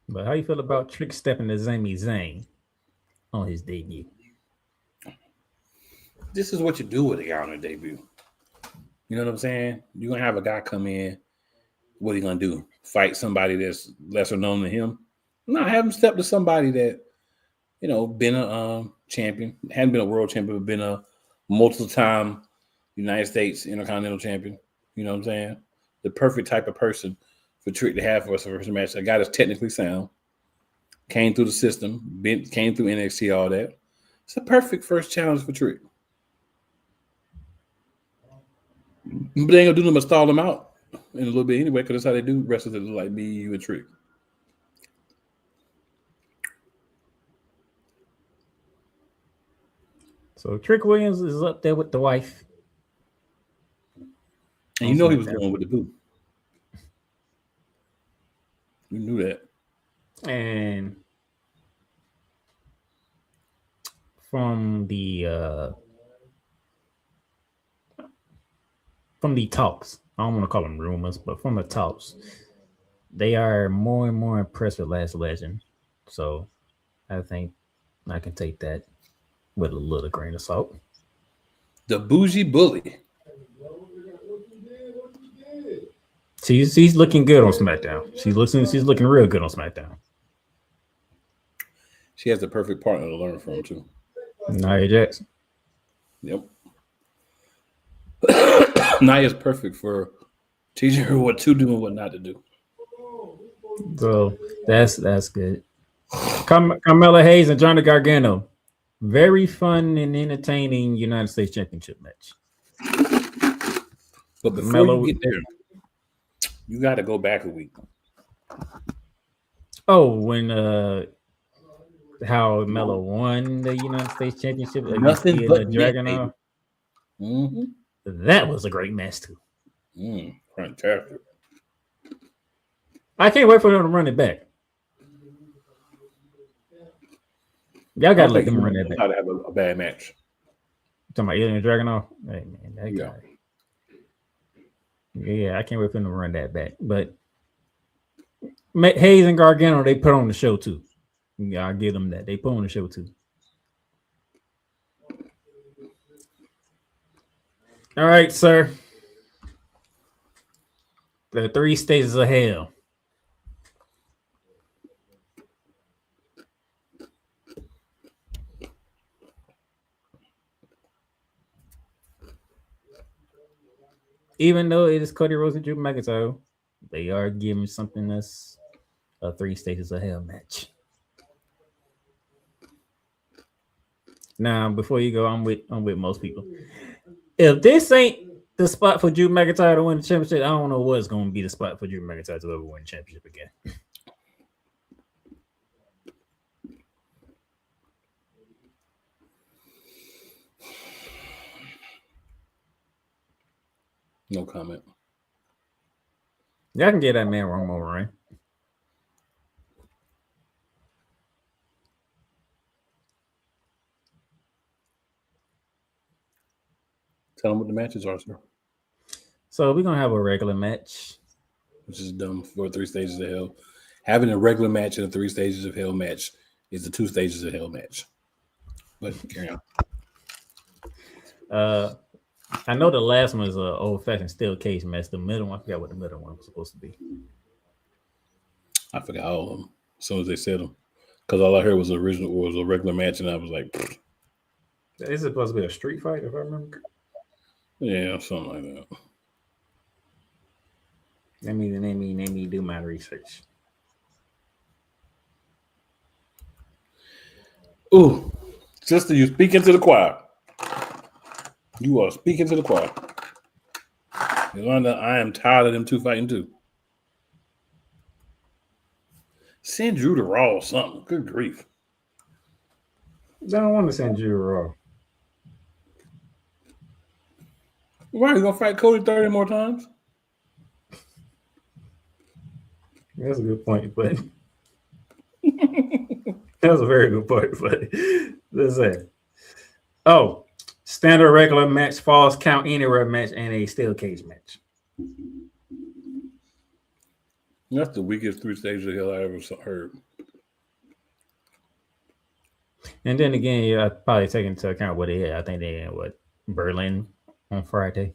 But how you feel about Trick stepping to Sami Zayn on his debut? This is what you do with a guy on a debut. You know what I'm saying? You're gonna have a guy come in. What are you gonna do? Fight somebody that's lesser known than him? No, have him step to somebody that, you know, been a champion, hadn't been a world champion, but been a multiple-time United States Intercontinental Champion. You know what I'm saying? The perfect type of person for Trick to have for us for first match. A guy that's technically sound, came through the system, came through NXT, all that. It's a perfect first challenge for Trick. But they ain't gonna do nothing but stall him out in a little bit anyway, because that's how they do wrestlers that look like me, you, and Trick. So Trick Williams is up there with the wife. And you know he was going with the boo. You knew that. And from the talks, I don't want to call them rumors, but from the talks, they are more and more impressed with Last Legend. So I think I can take that with a little grain of salt. The bougie bully. She's looking good on SmackDown. She's looking real good on SmackDown. She has the perfect partner to learn from too. Nia Jax. Yep. Nia's perfect for teaching her what to do and what not to do. So that's good. Carmella Hayes and Johnny Gargano. Very fun and entertaining United States Championship match. But before you get there, you got to go back a week. Oh, when how Melo won the United States Championship against Nothing but Dragunov. Mm-hmm. That was a great match too. Fantastic. I can't wait for them to run it back. Y'all gotta let them run that back. To have a bad match. You talking about Ilya Dragunov? Hey man, that guy. Yeah, I can't wait for them to run that back. But Hayes and Gargano, they put on the show too. Yeah, I'll give them that. They put on the show too. All right, sir. The 3 stages of hell. Even though it is Cody Rhodes and Drew McIntyre, they are giving something that's a 3 stages of hell match. Now, before you go, I'm with most people. If this ain't the spot for Drew McIntyre to win the championship, I don't know what's going to be the spot for Drew McIntyre to ever win the championship again. No comment. Y'all can get that man one more ring. Tell them what the matches are, sir. So we're going to have a regular match. Which is dumb for 3 stages of hell. Having a regular match and a 3 stages of hell match is the 2 stages of hell match. But carry on. I know the last one is an old-fashioned steel cage match. The middle one, I forgot what the middle one was supposed to be. I forgot all of them as soon as they said them. Because all I heard was a regular match, and I was like, pfft. Is it supposed to be a street fight, if I remember? Yeah, something like that. Let me do my research. Ooh, sister, you speaking to the choir. You are speaking to the choir. Yolanda, I am tired of them two fighting too. Send Drew to Raw or something. Good grief. I don't want to send you Raw. Why are you gonna fight Cody 30 more times? That's a good point, but that's a very good point. But let's say, oh, standard regular match, falls count anywhere match, and a steel cage match. That's the weakest 3 stages of hell I ever heard. And then again, yeah, I probably take into account what they had. I think they had Berlin on Friday.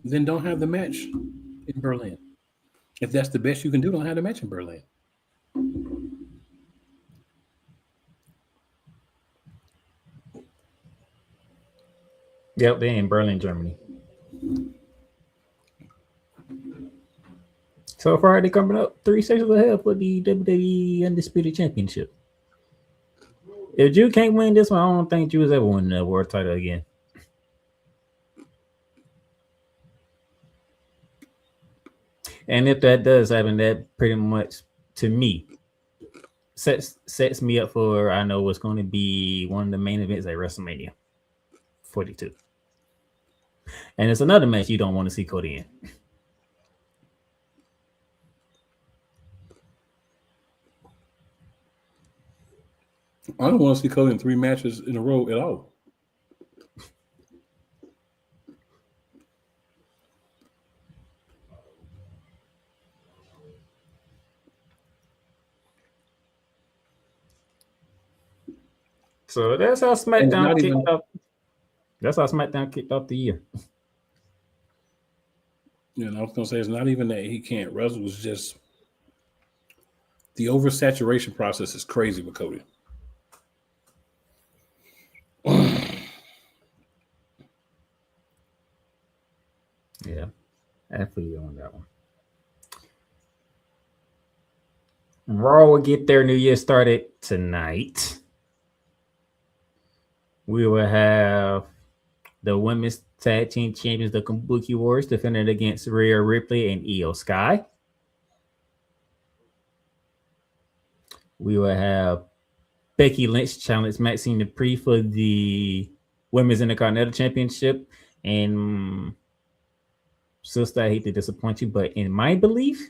Then don't have the match in Berlin. If that's the best you can do, don't have the match in Berlin. Yep, they're in Berlin, Germany. So Friday coming up, 3 stages of hell for the WWE Undisputed Championship. If Drew can't win this one, I don't think Drew's ever win the world title again. And if that does happen, that pretty much, to me, sets me up for, I know what's going to be one of the main events at WrestleMania 42. And it's another match you don't want to see Cody in. I don't want to see Cody in 3 matches in a row at all. So that's how SmackDown kicked off. That's how SmackDown kicked off the year. Yeah, and I was gonna say it's not even that he can't wrestle; it's just the oversaturation process is crazy with Cody. Yeah, I feel you on that one. Raw will get their New Year started tonight. We will have the women's tag team champions, the Kabuki Warriors, defending against Rhea Ripley and Io Sky. We will have Becky Lynch challenge Maxine Dupree for the Women's Intercontinental Championship. And sister, I hate to disappoint you, but in my belief,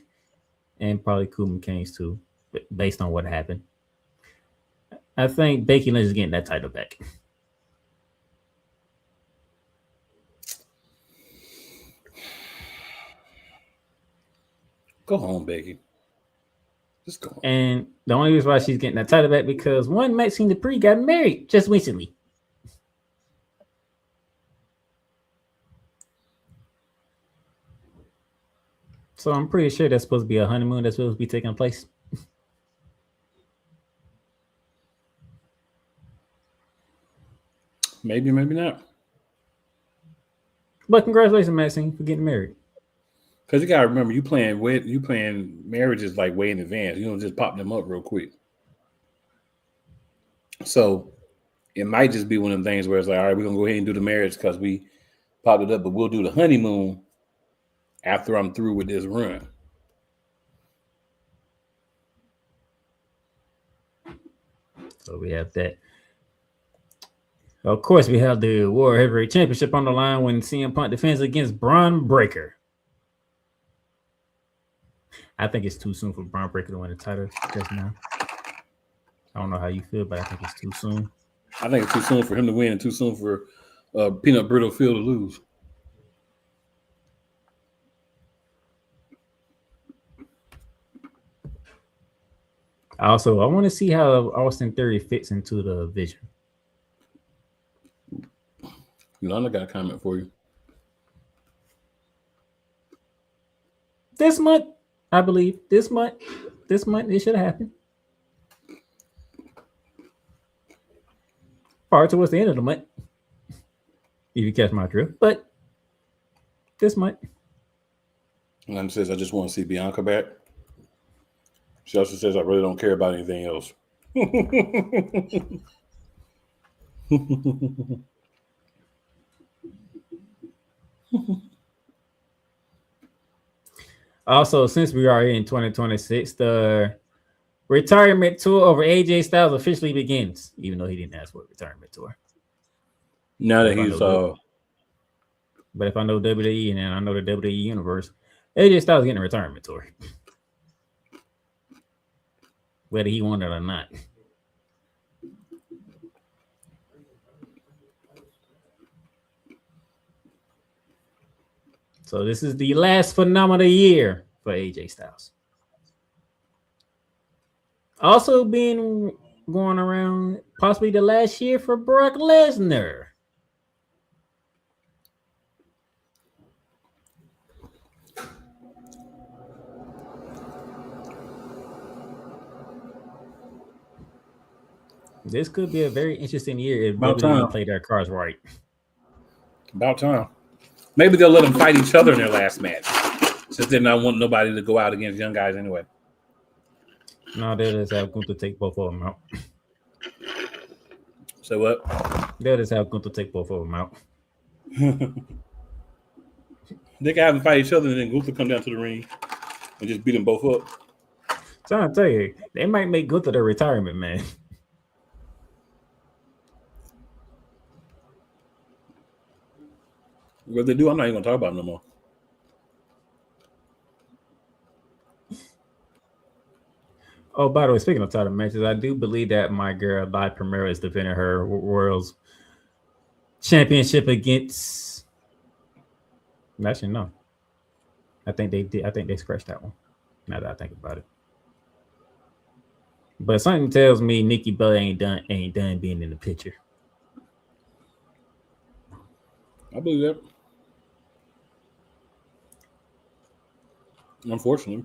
and probably Kuma Kings too, based on what happened, I think Becky Lynch is getting that title back. Go home, Becky. Just go home. And the only reason why she's getting that title back because one, Maxine Dupree got married just recently. So I'm pretty sure that's supposed to be a honeymoon that's supposed to be taking place. Maybe, maybe not. But congratulations, Maxine, for getting married. Because you gotta remember, you playing marriages like way in advance. You don't just pop them up real quick. So it might just be one of them things where it's like, all right, we're gonna go ahead and do the marriage because we popped it up, but we'll do the honeymoon after I'm through with this run. So we have that. Of course, we have the World Heavyweight Championship on the line when CM Punk defends against Braun Breaker. I think it's too soon for Braun Breaker to win the title just now. I don't know how you feel, but I think it's too soon. I think it's too soon for him to win and too soon for Peanut Brittle Phil to lose. Also, I want to see how Austin Theory fits into the vision. Yolanda got a comment for you. This month, I believe. This month, it should have happened. Far towards the end of the month. If you catch my drift, but this might. And then says, I just want to see Bianca back. She also says, I really don't care about anything else. Also, since we are in 2026, the retirement tour over AJ Styles officially begins, even though he didn't ask for a retirement tour. Now that he's but if I know WWE and I know the WWE universe, AJ Styles getting a retirement tour, whether he wanted it or not. So this is the last phenomenal year for AJ Styles. Also being going around possibly the last year for Brock Lesnar. This could be a very interesting year if WWE play their cards right. About time. Maybe they'll let them fight each other in their last match, since they don't want nobody to go out against young guys anyway. No, they'll just have Gunther take both of them out. So what? They'll just have Gunther take both of them out. They can have them fight each other, and then Gunther come down to the ring and just beat them both up. So I'll tell you, they might make Gunther the retirement man. What they do, I'm not even going to talk about it no more. Oh, by the way, speaking of title matches, I do believe that my girl, Live Primera, is defending her World's Championship against... Actually, no. I think they did. I think they scratched that one, now that I think about it. But something tells me Nikki Bella ain't done being in the picture. I believe that. Unfortunately.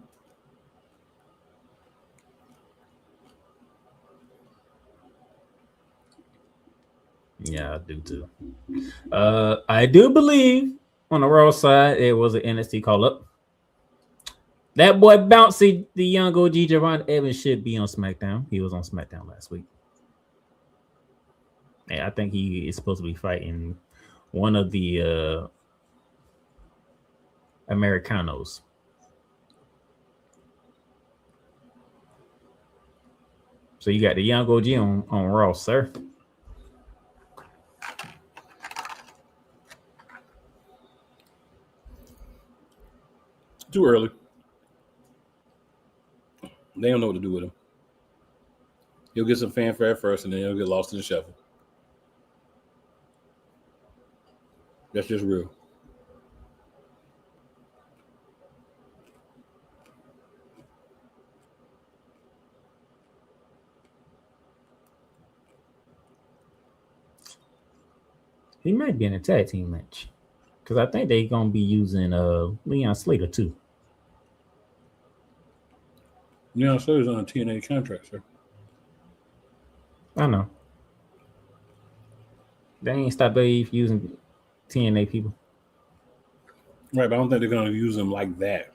Yeah, I do too. I do believe on the Raw side it was an NXT call up. That boy Bouncy, the young OG Javon Evans, should be on SmackDown. He was on SmackDown last week. And I think he is supposed to be fighting one of the Americanos. So you got the young OG on Raw, sir. Too early. They don't know what to do with him. He'll get some fanfare first, and then he'll get lost in the shuffle. That's just real. He might be in a tag team match. Because I think they're going to be using Leon Slater, too. Leon Slater's on a TNA contract, sir. I know. They ain't stopped using TNA people. Right, but I don't think they're going to use them like that.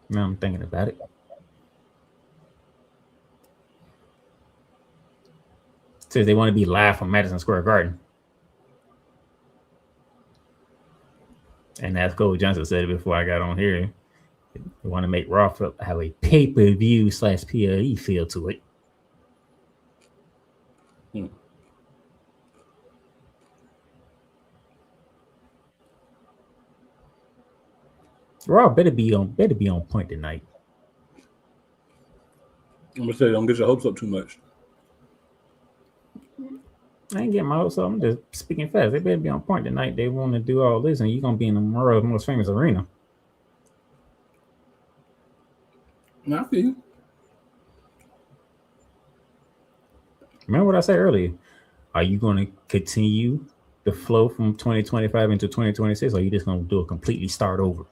Now I'm thinking about it. Says they want to be live from Madison Square Garden. And as Cole Johnson said before I got on here, they want to make Raw have a pay-per-view / PLE feel to it. Raw better be on point tonight. I'm gonna say, don't get your hopes up too much. I ain't getting my hopes up. I'm just speaking fast. They better be on point tonight. They want to do all this, and you're gonna be in the world's most famous arena. I feel you. Remember what I said earlier? Are you going to continue the flow from 2025 into 2026, or are you just going to do a completely start over?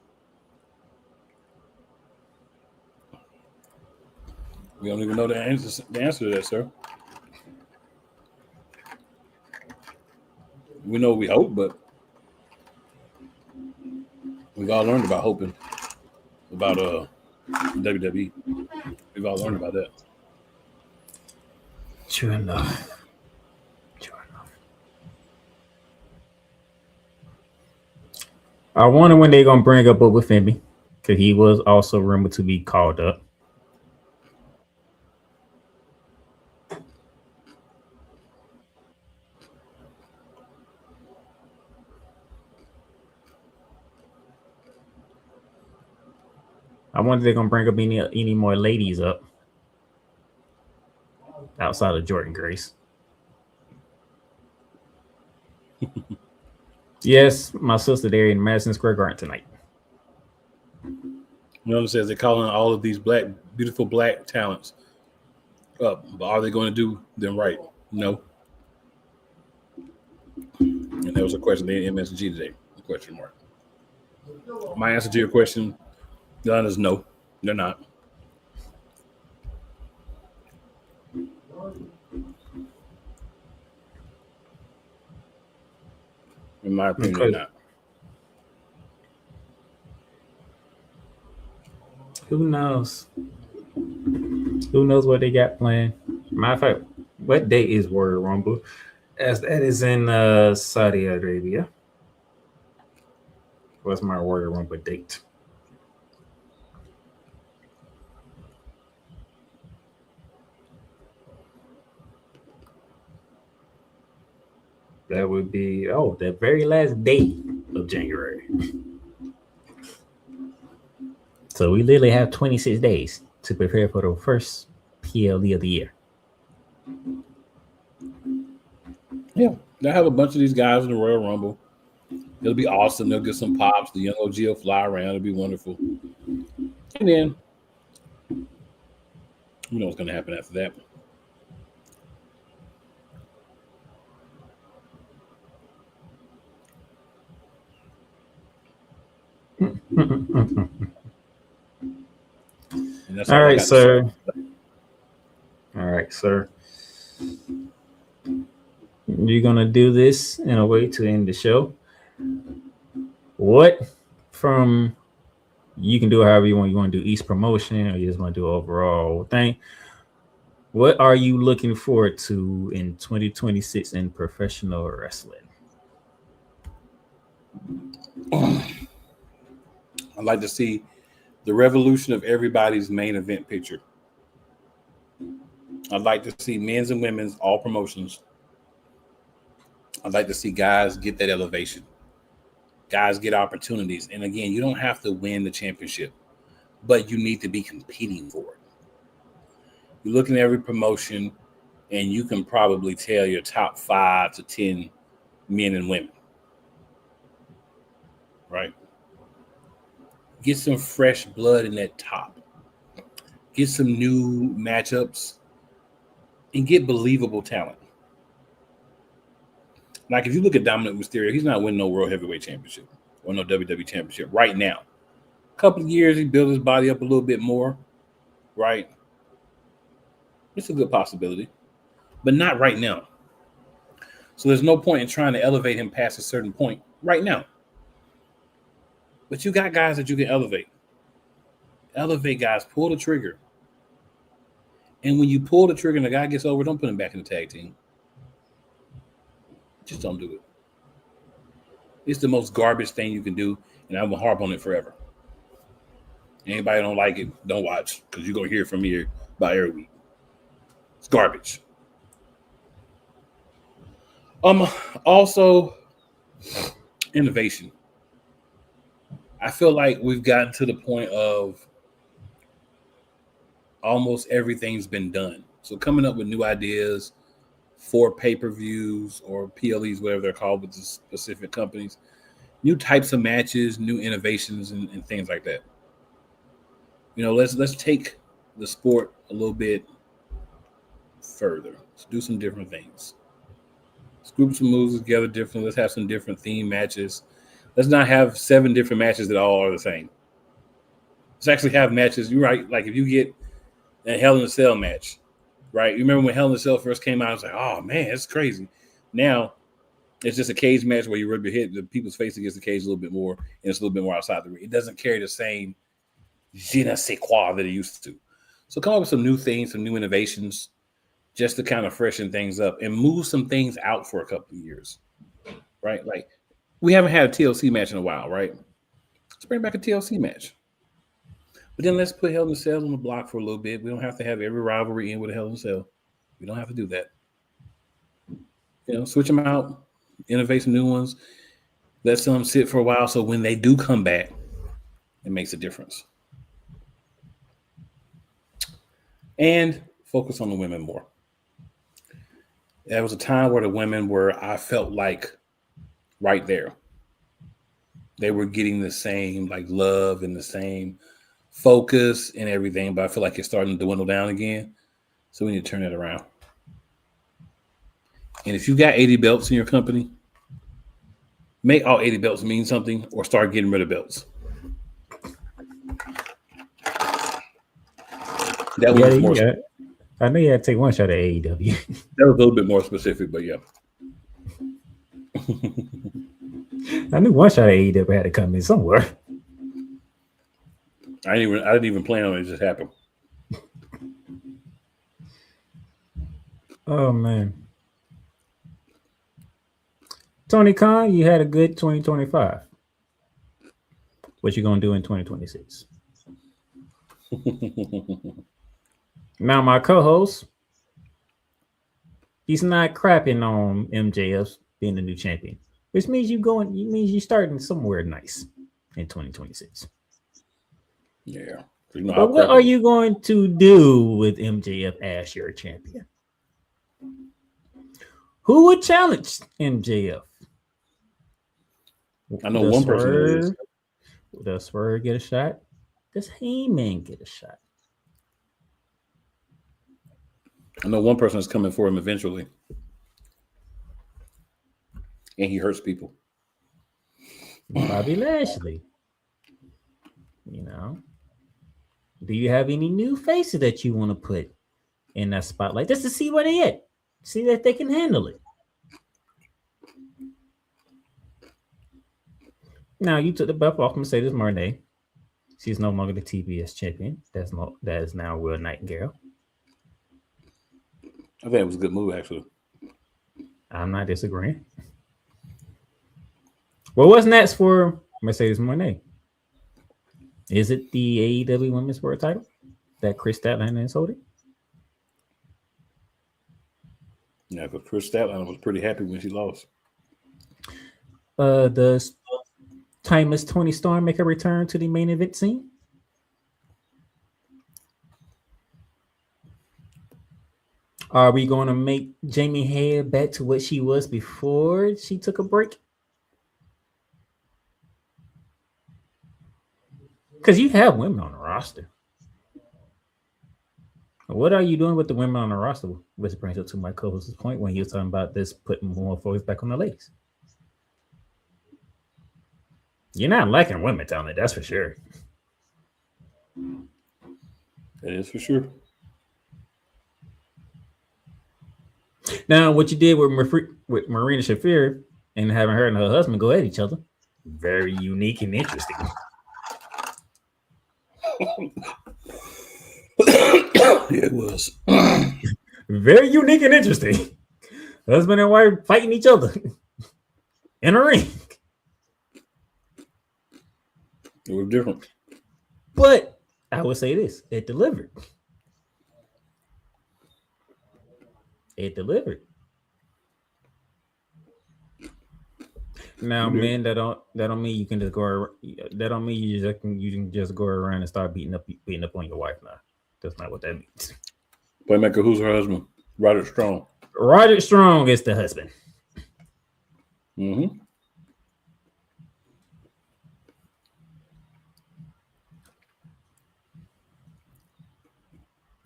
We don't even know the answer to that, sir. We know we hope, but we've all learned about hoping about WWE. We've all learned about that. True enough. I wonder when they're gonna bring up Bubba Femi, because he was also rumored to be called up. I wonder if they're gonna bring up any more ladies up outside of Jordan Grace. Yes, my sister there in Madison Square Garden tonight. You know what I'm saying? They're calling all of these beautiful black talents up, but are they going to do them right? No. And there was a question in MSG today. Question mark. My answer to your question, Don, is no. They're not. In my opinion, they're not. Who knows? Who knows what they got planned? Matter of fact, what date is Warrior Rumble? As that is in Saudi Arabia. What's my Warrior Rumble date? That would be the very last day of January. So we literally have 26 days to prepare for the first PLE of the year. Yeah, they'll have a bunch of these guys in the Royal Rumble. It'll be awesome. They'll get some pops. The young OG will fly around. It'll be wonderful. And then, you know what's going to happen after that. All right, sir. All right, sir. You're going to do this in a way to end the show. What from you can do however you want. You want to do each promotion or you just want to do overall thing. What are you looking forward to in 2026 in professional wrestling? I'd like to see the revolution of everybody's main event picture. I'd like to see men's and women's, all promotions. I'd like to see guys get that elevation. Guys get opportunities. And again, you don't have to win the championship, but you need to be competing for it. You look at every promotion, and you can probably tell your top 5 to 10 men and women. Right? Get some fresh blood in that top. Get some new matchups and get believable talent. Like if you look at Dominic Mysterio, he's not winning no World Heavyweight Championship or no WWE Championship right now. A couple of years, he built his body up a little bit more, right? It's a good possibility, but not right now. So there's no point in trying to elevate him past a certain point right now. But you got guys that you can elevate. Elevate guys, pull the trigger. And when you pull the trigger and the guy gets over, don't put him back in the tag team. Just don't do it. It's the most garbage thing you can do, and I'm going to harp on it forever. Anybody don't like it, don't watch, because you're going to hear from me about every week. It's garbage. Also, innovation. I feel like we've gotten to the point of almost everything's been done. So coming up with new ideas for pay-per-views or PLEs, whatever they're called with the specific companies, new types of matches, new innovations, and things like that. You know, let's take the sport a little bit further. Let's do some different things. Let's group some moves together differently. Let's have some different theme matches. Let's not have 7 different matches that all are the same. Let's actually have matches. You're right. Like if you get a Hell in a Cell match, right? You remember when Hell in a Cell first came out? I was like, oh man, it's crazy. Now it's just a cage match where you rub your head, the people's face against the cage a little bit more, and it's a little bit more outside the ring. It doesn't carry the same je ne sais quoi that it used to. So come up with some new things, some new innovations, just to kind of freshen things up and move some things out for a couple of years, right? Like we haven't had a TLC match in a while, right? Let's bring back a TLC match. But then let's put Hell in a Cell on the block for a little bit. We don't have to have every rivalry in with a Hell in a Cell. We don't have to do that. Switch them out, innovate some new ones, let some sit for a while so when they do come back, it makes a difference. And focus on the women more. There was a time where the women were, I felt like, right there. They were getting the same like love and the same focus and everything, but I feel like it's starting to dwindle down again. So we need to turn it around. And if you got 80 belts in your company, make all 80 belts mean something or start getting rid of belts. That was more. I know you had to take one shot at AEW. That was a little bit more specific, but yeah. I knew one shot at AEW had to come in somewhere. I didn't even plan on it. It just happened. Oh man. Tony Khan, you had a good 2025. What you gonna do in 2026? Now, my co-host, he's not crapping on MJF being the new champion, which means you're starting somewhere nice in 2026. Yeah. But what are you going to do with MJF as your champion? Who would challenge MJF? I know one person that is. Does Swerve get a shot? Does Heyman get a shot? I know one person is coming for him eventually. And he hurts people. Bobby Lashley. Do you have any new faces that you want to put in that spotlight just to see where they at? See that they can handle it. Now you took the belt off Mercedes Moné. She's no longer the TBS champion. That is now Will Nightingale. I think it was a good move, actually. I'm not disagreeing. Well, what's next for Mercedes Moné? Is it the AEW Women's World Title that Chris Statlander is holding? Yeah, because Chris Statlander was pretty happy when she lost. Does Timeless Tony Storm make a return to the main event scene? Are we going to make Jamie Hayter back to what she was before she took a break? Because you have women on the roster. What are you doing with the women on the roster? Which brings up to my co-host's point when he was talking about this putting more focus back on the ladies. You're not lacking women talent, that's for sure. That is for sure. Now, what you did with Marina Shafir and having her and her husband go at each other, very unique and interesting. Yeah, it was. Very unique and interesting. Husband and wife fighting each other in a ring. It was different. But I would say this, it delivered. It delivered. Now, men, that don't mean you can just go. That don't mean you can just go around and start beating up on your wife. Now, that's not what that means. Playmaker, who's her husband? Roderick Strong. Roderick Strong is the husband. Mm-hmm.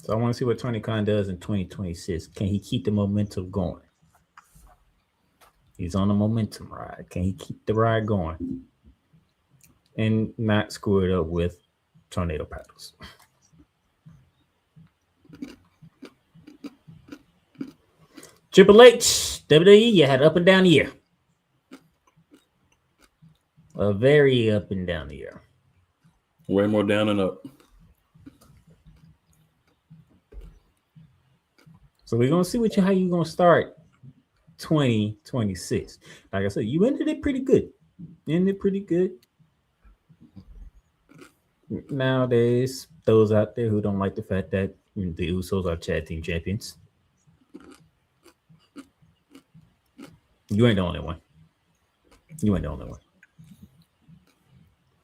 So I want to see what Tony Khan does in 2026. Can he keep the momentum going? He's on a momentum ride. Can he keep the ride going and not screw it up with tornado paddles? Triple H, WWE, you had up and down year. A very up and down year. Way more down and up. So we're gonna see how you gonna start 2026. Like I said, you ended it pretty good. Now there's those out there who don't like the fact that the Usos are tag team champions. You ain't the only one.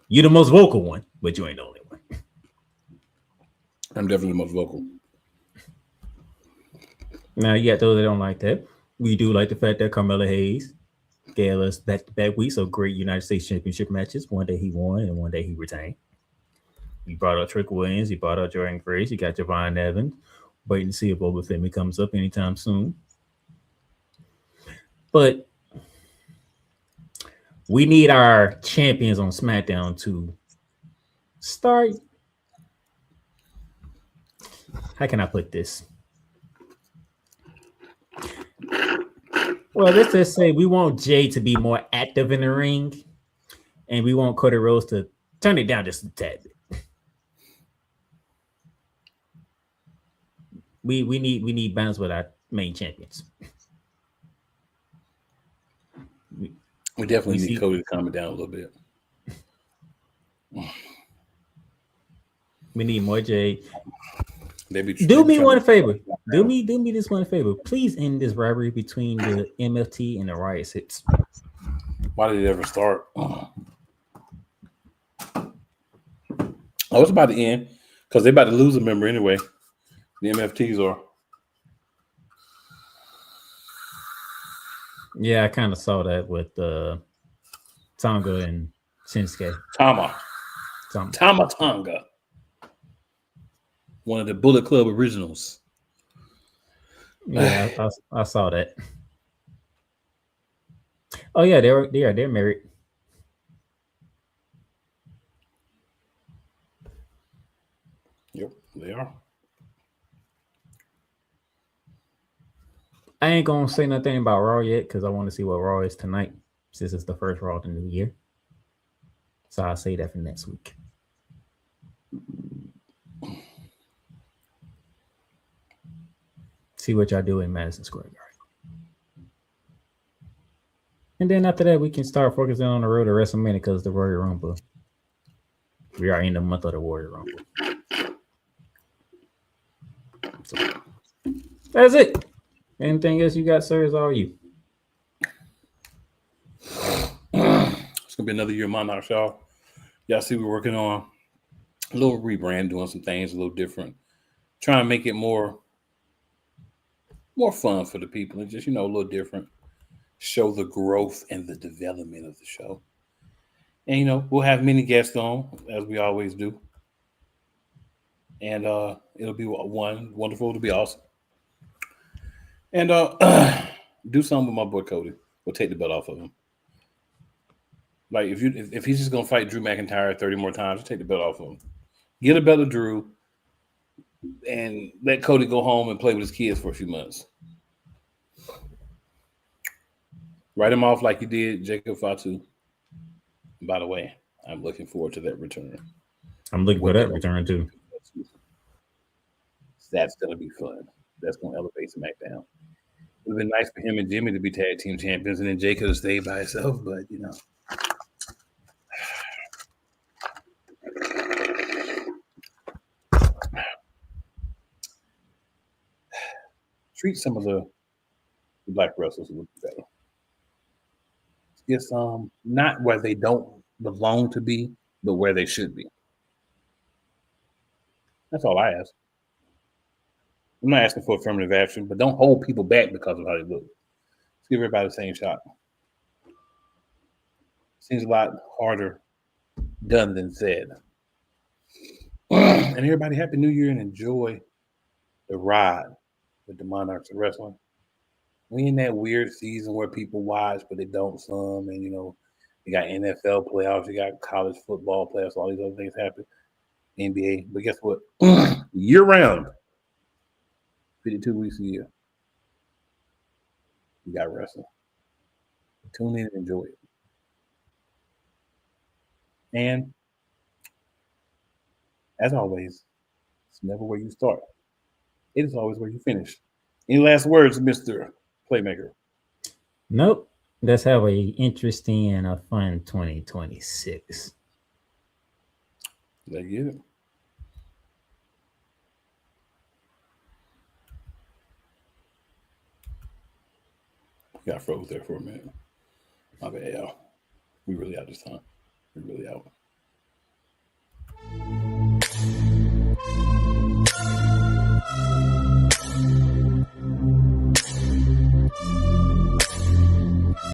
You're the most vocal one, but you ain't the only one. I'm definitely the most vocal. Now you got those that don't like that. We do like the fact that Carmelo Hayes gave us back-to-back weeks of great United States Championship matches. One day he won and one day he retained. You brought out Trick Williams. You brought out Jordan Grace. You got Javon Evans. Waiting to see if Boba Fett comes up anytime soon. But we need our champions on SmackDown to start. How can I put this? Well, let's just say we want Jay to be more active in the ring, and we want Cody Rhodes to turn it down just a tad bit. We need balance with our main champions. We definitely need Cody to calm it down a little bit. We need more Jay. Do me one favor. Do me this one favor. Please end this rivalry between the MFT and the Riot Six. Why did it ever start? Oh, it's about to end because they're about to lose a member anyway. The MFTs are. Yeah, I kind of saw that with Tonga and Shinsuke. Tama Tonga. One of the Bullet Club originals. Yeah, I saw that. Oh yeah, they're married. Yep, they are. I ain't gonna say nothing about Raw yet because I want to see what Raw is tonight, since it's the first Raw of the new year. So I'll say that for next week. See what y'all do in Madison Square Garden. And then after that, we can start focusing on the road to WrestleMania because the Royal Rumble. We are in the month of the Royal Rumble. So, that's it. Anything else you got, sir? Is all you. It's gonna be another year of Monarchs, y'all. Y'all see, we're working on a little rebrand, doing some things a little different, trying to make it more fun for the people, and just a little different. Show the growth and the development of the show, and we'll have many guests on as we always do, and it'll be wonderful. It'll be awesome. And do something with my boy Cody. We'll take the belt off of him. Like if he's just gonna fight Drew McIntyre 30 more times, take the belt off of him. Get a belt of Drew, and let Cody go home and play with his kids for a few months. Write him off like you did Jacob Fatu. By the way, I'm looking forward to that return. I'm looking for that return too. That's gonna be fun. That's gonna elevate SmackDown. It would have been nice for him and Jimmy to be tag team champions, and then Jay could have stayed by himself, but treat some of the black wrestlers a little bit better. Get some, not where they don't belong to be, but where they should be. That's all I ask. I'm not asking for affirmative action, but don't hold people back because of how they look. Let's give everybody the same shot. Seems a lot harder done than said. And everybody, Happy New Year and enjoy the ride with the Monarchs of Wrestling. We in that weird season where people watch, but they don't some. And, you got NFL playoffs, you got college football playoffs, all these other things happen. NBA. But guess what? Year round. 52 weeks a year. You got wrestling. Tune in and enjoy it. And as always, it's never where you start. It is always where you finish. Any last words, Mr. Playmaker? Nope. Let's have a interesting and a fun 2026. Let's get it. Got froze there for a minute. My bad, y'all. We really out this time. We really out.